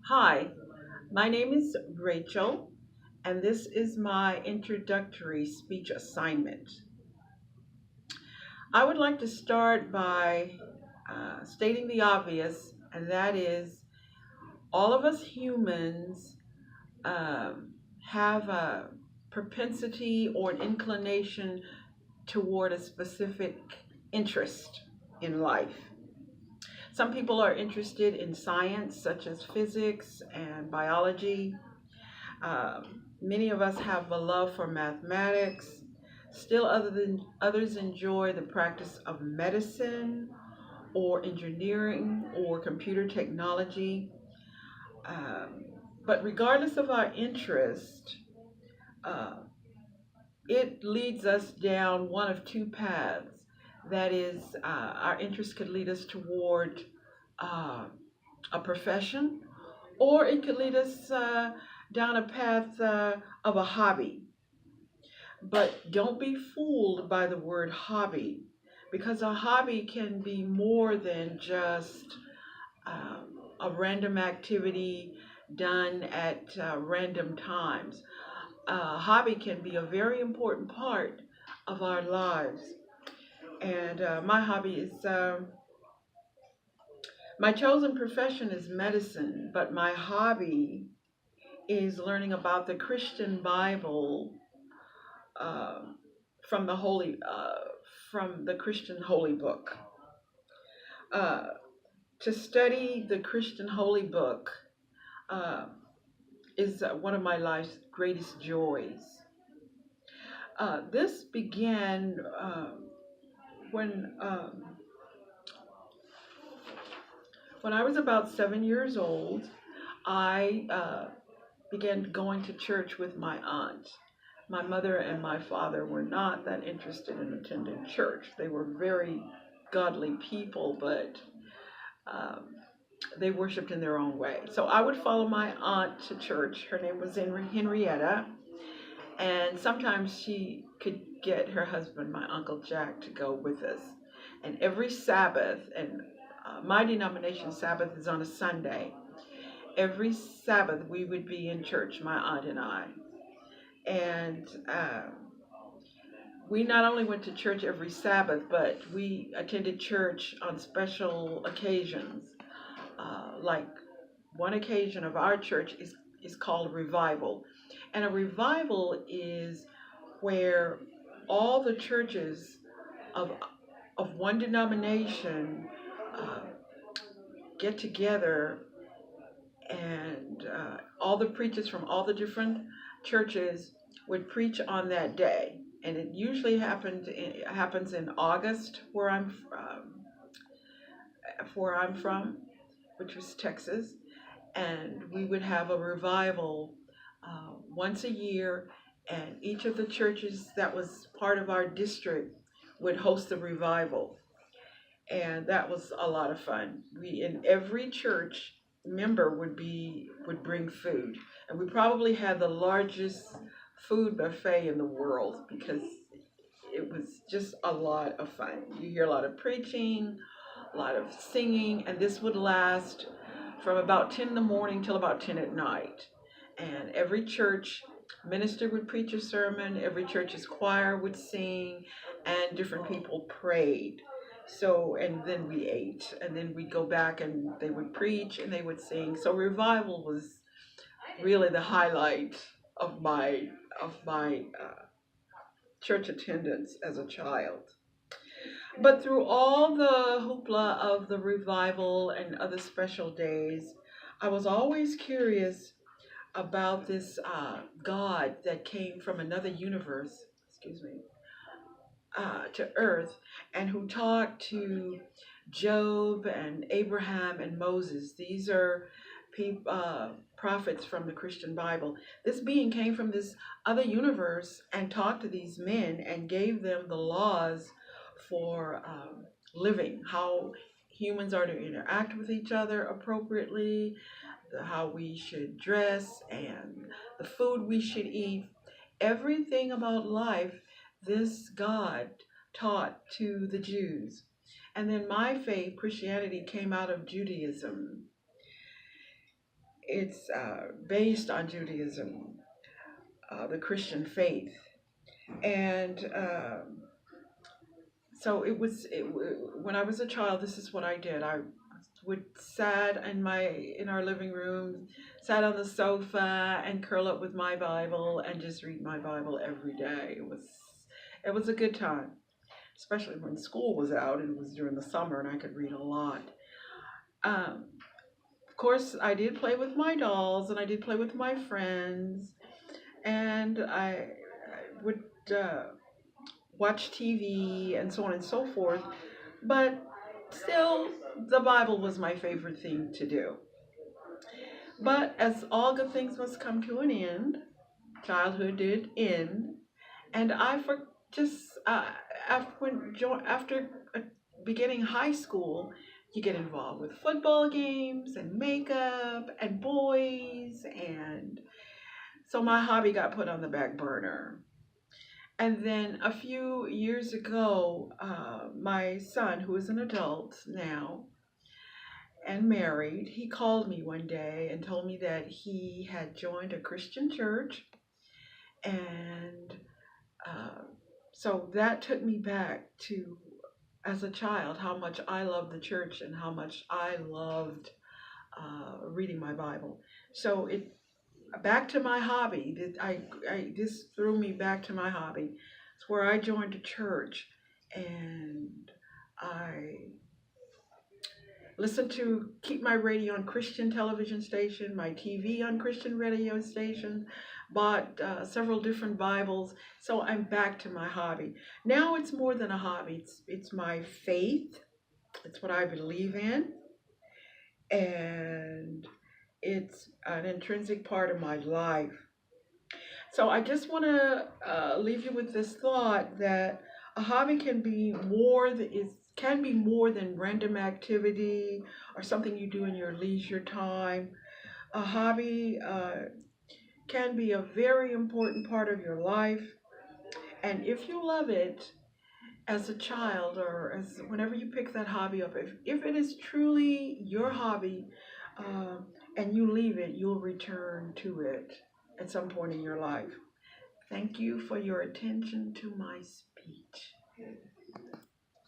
Hi, my name is Rachel, and this is my introductory speech assignment. I would like to start by stating the obvious, and that is all of us humans um, have a propensity or an inclination toward a specific interest in life. Some people are interested in science, such as physics and biology. Many of us have a love for mathematics. Still, others enjoy the practice of medicine or engineering or computer technology. Um, but regardless of our interest, uh, it leads us down one of two paths. That is, our interest could lead us toward uh, a profession, or it could lead us down a path of a hobby. But don't be fooled by the word hobby, because a hobby can be more than just a random activity done at random times. A hobby can be a very important part of our lives. And my hobby is my chosen profession is medicine, but my hobby is learning about the Christian Bible uh, from the from the Christian Holy Book. Uh, to study the Christian Holy Book uh, is one of my life's greatest joys. This began when when I was about 7 years old. I began going to church with my aunt. My mother and my father were not that interested in attending church. They were very godly people, but um, they worshiped in their own way. So I would follow my aunt to church. Her name was Henrietta, and sometimes she could get her husband, my Uncle Jack, to go with us. And every Sabbath, and my denomination Sabbath is on a Sunday. Every Sabbath we would be in church, my aunt and I. And we not only went to church every Sabbath, but we attended church on special occasions. Like one occasion of our church is called revival. And a revival is where all the churches of, of one denomination uh, get together, and all the preachers from all the different churches would preach on that day. And it usually happens in August, where I'm from, which was Texas. And we would have a revival once a year, and each of the churches that was part of our district would host the revival, and that was a lot of fun. We in every church member would bring food, and we probably had the largest food buffet in the world because it was just a lot of fun. You hear a lot of preaching, a lot of singing, and this would last from about 10 in the morning till about 10 at night. And every church minister would preach a sermon, every church's choir would sing, and different people prayed. So, and then we ate, and then we'd go back and they would preach and they would sing. So revival was really the highlight of my church attendance as a child. But through all the hoopla of the revival and other special days, I was always curious about this God that came from another universe, to earth, and who talked to Job and Abraham and Moses. These are prophets from the Christian Bible. This being came from this other universe and talked to these men and gave them the laws for living, how humans are to interact with each other appropriately, how we should dress, and the food we should eat. Everything about life, this God taught to the Jews. And then my faith, Christianity, came out of Judaism. It's based on Judaism, the Christian faith, and so when I was a child. This is what I did. I would sat in our living room, sat on the sofa and curl up with my Bible and just read my Bible every day. It was a good time, especially when school was out and it was during the summer and I could read a lot. Um, of course, I did play with my dolls and I did play with my friends, and I would uh, watch TV and so on and so forth. But still, the Bible was my favorite thing to do. But as all good things must come to an end, childhood did end, and I for just after beginning high school, you get involved with football games and makeup and boys, and so my hobby got put on the back burner. And then a few years ago, my son, who is an adult now and married, he called me one day and told me that he had joined a Christian church. And uh, so that took me back to, as a child, how much I loved the church and how much I loved reading my Bible. So it back to my hobby. This threw me back to my hobby. It's where I joined a church, and I listened to keep my radio on Christian television station, my TV on Christian radio station, bought several different Bibles. So I'm back to my hobby. Now it's more than a hobby. It's my faith. It's what I believe in, and it's an intrinsic part of my life. So I just want to leave you with this thought that a hobby can be more than random activity or something you do in your leisure time. A hobby can be a very important part of your life, and if you love it as a child or as whenever you pick that hobby up, if it is truly your hobby, uh, and you leave it, you'll return to it at some point in your life. Thank you for your attention to my speech.